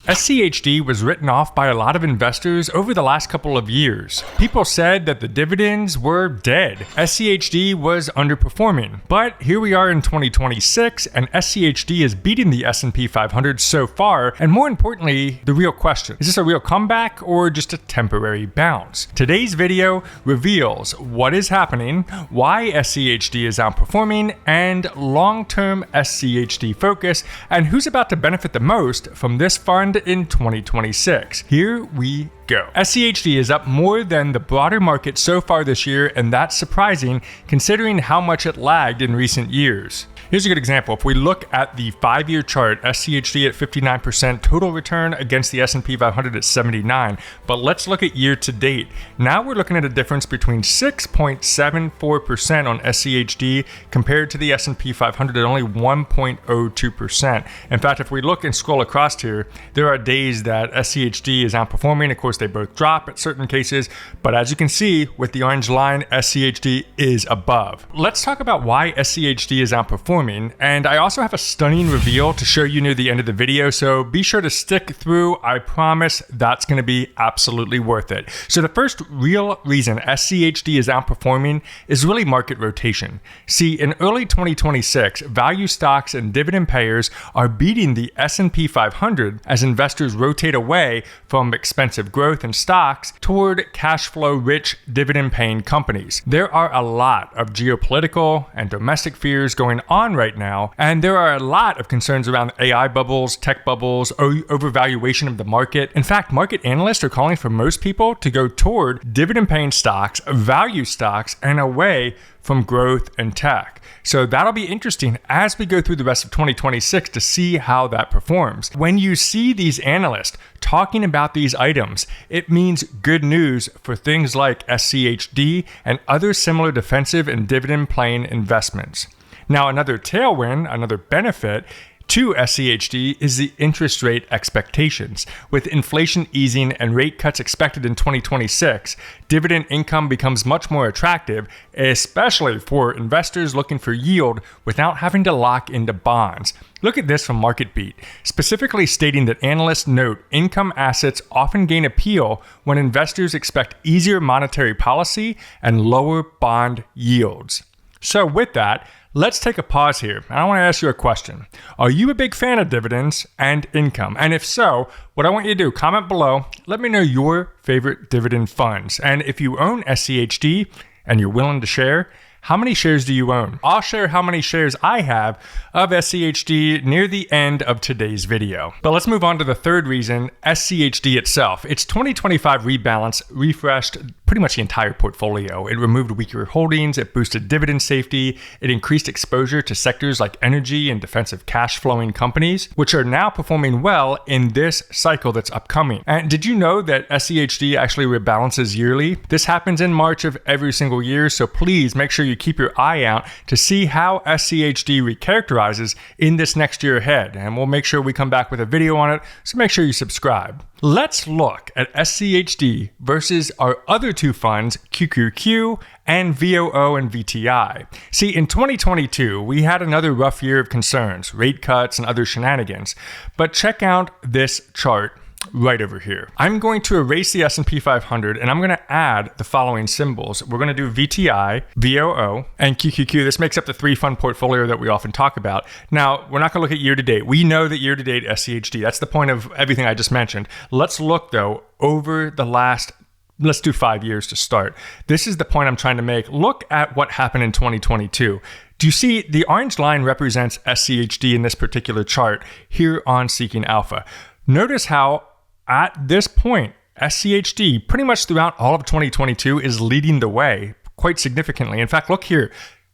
SCHD was written off by a lot of investors over the last couple of years. People said that the dividends were dead. SCHD was underperforming. But here we are in 2026, and SCHD is beating the S&P 500 so far, and more importantly, the real question: is this a real comeback or just a temporary bounce? Today's video reveals what is happening, why SCHD is outperforming, and long-term SCHD focus, and who's about to benefit the most from this fund in 2026. Here we go. SCHD is up more than the broader market so far this year, and that's surprising considering how much it lagged in recent years. Here's a good example. If we look at the 5-year chart, SCHD at 59% total return against the S&P 500 at 79. But let's look at year to date. Now we're looking at a difference between 6.74% on SCHD compared to the S&P 500 at only 1.02%. In fact, if we look and scroll across here, there are days that SCHD is outperforming. Of course, they both drop at certain cases, but as you can see with the orange line, SCHD is above. Let's talk about why SCHD is outperforming. And I also have a stunning reveal to show you near the end of the video, so be sure to stick through. I promise that's going to be absolutely worth it. So the first real reason SCHD is outperforming is really market rotation. See, in early 2026, value stocks and dividend payers are beating the S&P 500 as investors rotate away from expensive growth in stocks toward cash flow rich dividend paying companies. There are a lot of geopolitical and domestic fears going on right now, and there are a lot of concerns around AI bubbles, tech bubbles, overvaluation of the market. In fact, market analysts are calling for most people to go toward dividend-paying stocks, value stocks, and away from growth and tech. So that'll be interesting as we go through the rest of 2026 to see how that performs. When you see these analysts talking about these items, it means good news for things like SCHD and other similar defensive and dividend-paying investments. Now, another tailwind, another benefit to SCHD is the interest rate expectations. With inflation easing and rate cuts expected in 2026, dividend income becomes much more attractive, especially for investors looking for yield without having to lock into bonds. Look at this from MarketBeat, specifically stating that analysts note income assets often gain appeal when investors expect easier monetary policy and lower bond yields. So with that, let's take a pause here. I want to ask you a question. Are you a big fan of dividends and income? And if so, what I want you to do, comment below. Let me know your favorite dividend funds. And if you own SCHD and you're willing to share, how many shares do you own? I'll share how many shares I have of SCHD near the end of today's video. But let's move on to the third reason, SCHD itself. Its 2025 rebalance refreshed pretty much the entire portfolio. It removed weaker holdings, it boosted dividend safety, it increased exposure to sectors like energy and defensive cash flowing companies, which are now performing well in this cycle that's upcoming. And did you know that SCHD actually rebalances yearly? This happens in March of every single year, so please make sure you keep your eye out to see how SCHD recharacterizes in this next year ahead. And we'll make sure we come back with a video on it, so make sure you subscribe. Let's look at SCHD versus our other two funds, QQQ and VOO and VTI. See, in 2022, we had another rough year of concerns, rate cuts and other shenanigans. But check out this chart right over here. I'm going to erase the S&P 500 and I'm going to add the following symbols. We're going to do VTI, VOO, and QQQ. This makes up the 3-fund portfolio that we often talk about. Now, we're not going to look at year to date. We know that year to date SCHD, that's the point of everything I just mentioned. Let's look though over the last, let's do 5 years to start. This is the point I'm trying to make. Look at what happened in 2022. Do you see the orange line represents SCHD in this particular chart here on Seeking Alpha? Notice how at this point, SCHD pretty much throughout all of 2022 is leading the way quite significantly. In fact, look here,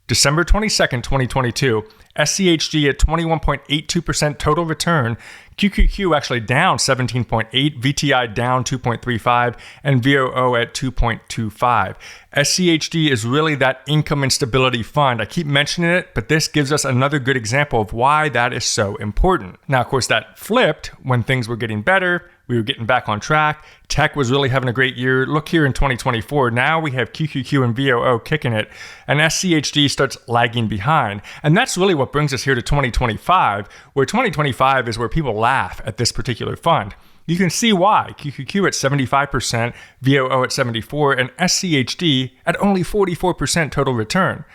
December 22nd, 2022, SCHD at 21.82% total return, QQQ actually down 17.8, VTI down 2.35, and VOO at 2.25. SCHD is really that income and stability fund. I keep mentioning it, but this gives us another good example of why that is so important. Now, of course, that flipped when things were getting better. we were getting back on track. Tech was really having a great year. Look here in 2024, now we have QQQ and VOO kicking it, and SCHD starts lagging behind. And that's really what brings us here to 2025, where 2025 is where people laugh at this particular fund. You can see why. QQQ at 75%, VOO at 74%, and SCHD at only 44% total return.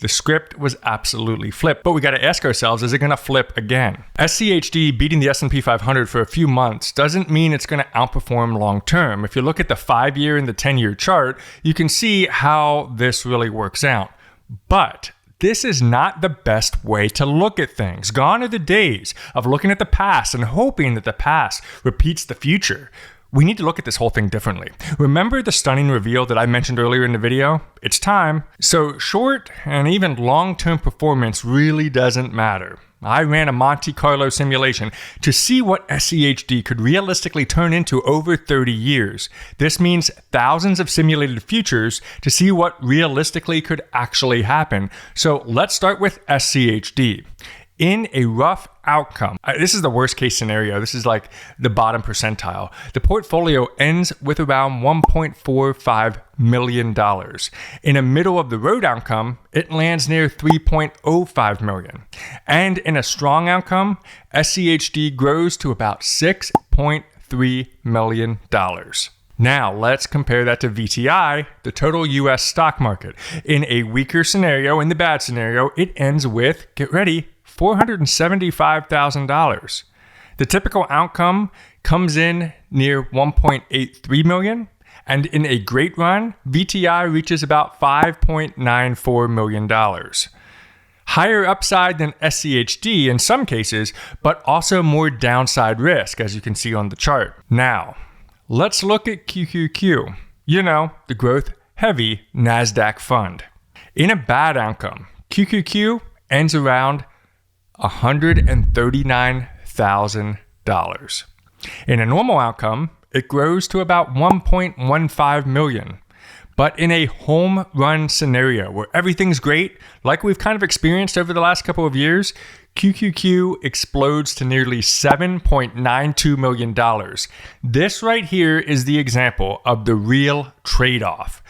The script was absolutely flipped, but we got to ask ourselves, is it going to flip again? SCHD beating the S&P 500 for a few months doesn't mean it's going to outperform long term. If you look at the 5-year and the 10-year chart, you can see how this really works out. But this is not the best way to look at things. Gone are the days of looking at the past and hoping that the past repeats the future. We need to look at this whole thing differently. Remember the stunning reveal that I mentioned earlier in the video? It's time. So short and even long-term performance really doesn't matter. I ran a Monte Carlo simulation to see what SCHD could realistically turn into over 30 years. This means thousands of simulated futures to see what realistically could actually happen. So let's start with SCHD. In a rough outcome, this is the worst case scenario. This is like the bottom percentile. The portfolio ends with around $1.45 million. In a middle of the road outcome, it lands near $3.05 million. And in a strong outcome, SCHD grows to about $6.3 million. Now, let's compare that to VTI, the total US stock market. In a weaker scenario, in the bad scenario, it ends with, get ready, $475,000. The typical outcome comes in near $1.83 million, and in a great run, VTI reaches about $5.94 million. Higher upside than SCHD in some cases, but also more downside risk, as you can see on the chart. Now, let's look at QQQ. You know, the growth-heavy NASDAQ fund. In a bad outcome, QQQ ends around $139,000. In a normal outcome, it grows to about $1.15 million. But in a home run scenario where everything's great, like we've kind of experienced over the last couple of years, QQQ explodes to nearly $7.92 million. This right here is the example of the real trade-off.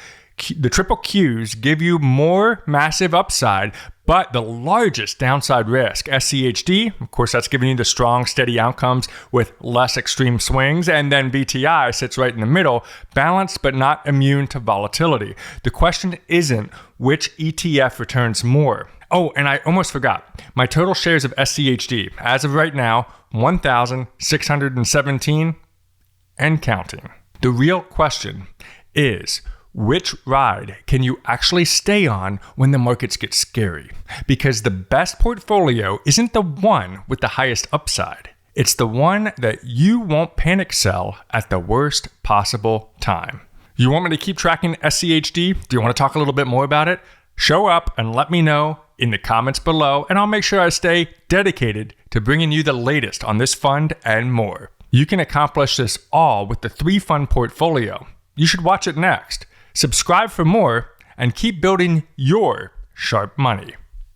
The triple Qs give you more massive upside, but the largest downside risk, SCHD, of course, that's giving you the strong, steady outcomes with less extreme swings. And then VTI sits right in the middle, balanced but not immune to volatility. The question isn't which ETF returns more. Oh, and I almost forgot. My total shares of SCHD, as of right now, 1,617 and counting. The real question is, which ride can you actually stay on when the markets get scary? Because the best portfolio isn't the one with the highest upside. It's the one that you won't panic sell at the worst possible time. You want me to keep tracking SCHD? Do you want to talk a little bit more about it? Show up and let me know in the comments below, and I'll make sure I stay dedicated to bringing you the latest on this fund and more. You can accomplish this all with the 3-fund portfolio. You should watch it next. Subscribe for more and keep building your Sharpe money.